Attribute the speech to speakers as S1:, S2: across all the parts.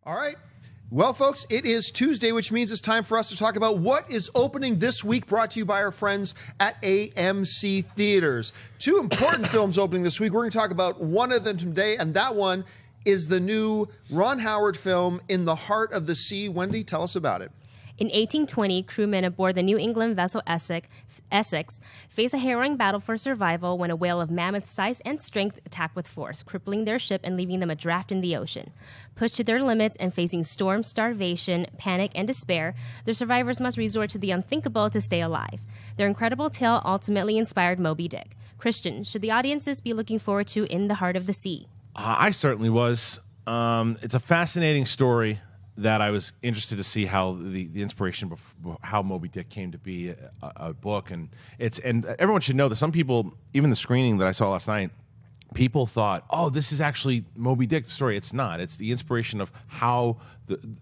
S1: All right. Well, folks, it is Tuesday, which means it's time for us to talk about what is opening this week, brought to you by our friends at AMC Theaters. Two important films opening this week. We're going to talk about one of them today, and that one is the new Ron Howard film, In the Heart of the Sea. Wendy, tell us about it.
S2: In 1820, crewmen aboard the New England vessel Essex face a harrowing battle for survival when a whale of mammoth size and strength attack with force, crippling their ship and leaving them adrift in the ocean. Pushed to their limits and facing storm, starvation, panic, and despair, the survivors must resort to the unthinkable to stay alive. Their incredible tale ultimately inspired Moby Dick. Christian, should the audiences be looking forward to In the Heart of the Sea?
S3: I certainly was. It's a fascinating story that I was interested to see how the inspiration, how Moby Dick came to be a book, and everyone should know that some people, even the screening that I saw last night, people thought, oh, this is actually Moby Dick, the story. It's not. It's the inspiration of how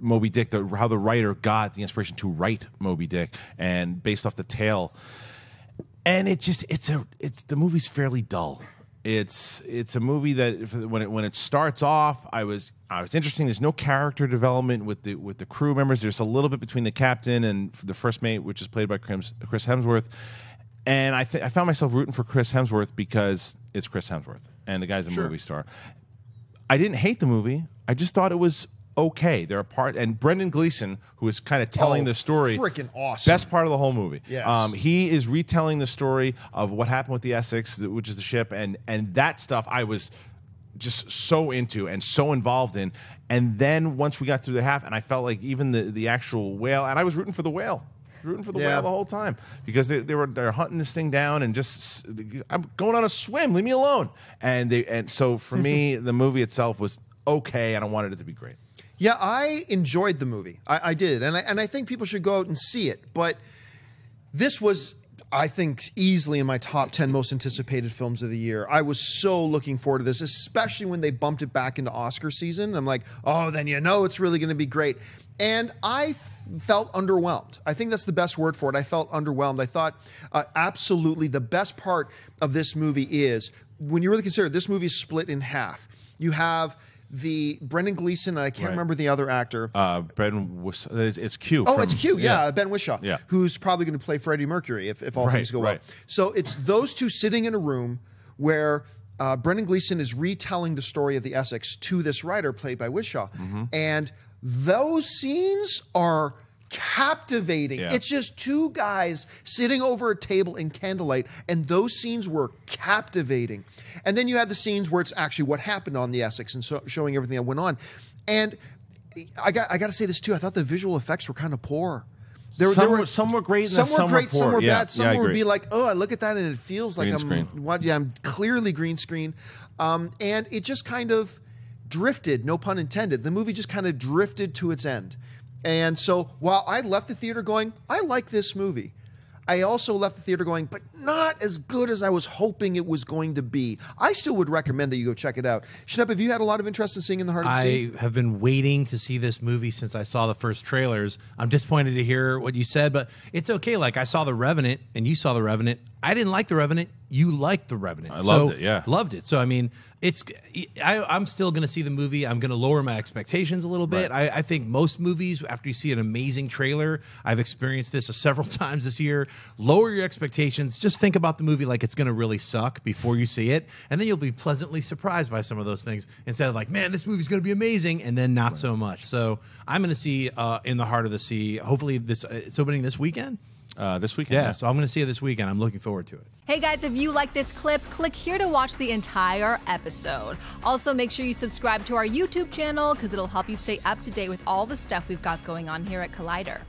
S3: Moby Dick, how the writer got the inspiration to write Moby Dick, and based off the tale. And the movie's fairly dull. It's a movie that when it starts off, I was interesting. There's no character development with the crew members. There's a little bit between the captain and the first mate, which is played by Chris Hemsworth. And I found myself rooting for Chris Hemsworth because it's Chris Hemsworth and the guy's a movie star. I didn't hate the movie. I just thought it was okay. There are parts, and Brendan Gleeson, who is kind of telling the story,
S1: freaking awesome.
S3: Best part of the whole movie.
S1: Yes.
S3: He is retelling the story of what happened with the Essex, which is the ship, and that stuff I was just so into and so involved in. And then once we got through the half, and I felt like even the actual whale, and I was rooting for the whale. Rooting for the whale the whole time because they're hunting this thing down and just, I'm going on a swim, leave me alone. And so for me, the movie itself was okay, and I wanted it to be great.
S1: Yeah, I enjoyed the movie. I did, and I think people should go out and see it. But this was, I think, easily in my top 10 most anticipated films of the year. I was so looking forward to this, especially when they bumped it back into Oscar season. I'm like, oh, then you know it's really going to be great. And I felt underwhelmed. I think that's the best word for it. I felt underwhelmed. I thought absolutely the best part of this movie is, when you really consider it, this movie is split in half. You have the Brendan Gleeson, and I can't remember the other actor.
S3: It's Q.
S1: Oh, it's Q. Yeah, Ben Whishaw.
S3: Yeah.
S1: Who's probably going to play Freddie Mercury if all things go well. So it's those two sitting in a room where Brendan Gleeson is retelling the story of the Essex to this writer played by Whishaw, and those scenes are captivating. Yeah. It's just two guys sitting over a table in candlelight, and those scenes were captivating. And then you had the scenes where it's actually what happened on the Essex and showing everything that went on. And I got to say this too. I thought the visual effects were kind of poor.
S3: Some were great, and some were poor.
S1: Some were bad. Some would
S3: be
S1: like, oh, I look at that and it feels like I'm clearly green screen. And it just kind of drifted, no pun intended. The movie just kind of drifted to its end. And so while I left the theater going, I like this movie, I also left the theater going, but not as good as I was hoping it was going to be. I still would recommend that you go check it out. Schnepp, have you had a lot of interest in seeing In the Heart of the Sea?
S4: I have been waiting to see this movie since I saw the first trailers. I'm disappointed to hear what you said, but it's okay. Like, I saw The Revenant, and you saw The Revenant. I didn't like The Revenant. You liked The Revenant.
S3: I loved it, yeah.
S4: Loved it. So, I mean, I'm still going to see the movie. I'm going to lower my expectations a little bit. Right. I think most movies, after you see an amazing trailer, I've experienced this several times this year, lower your expectations. Just think about the movie like it's going to really suck before you see it, and then you'll be pleasantly surprised by some of those things instead of like, man, this movie's going to be amazing, and then not so much. So I'm going to see In the Heart of the Sea. Hopefully it's opening this weekend.
S3: This weekend.
S4: Yeah, so I'm going to see it this weekend. I'm looking forward to it.
S5: Hey guys, if you like this clip, click here to watch the entire episode. Also, make sure you subscribe to our YouTube channel because it'll help you stay up to date with all the stuff we've got going on here at Collider.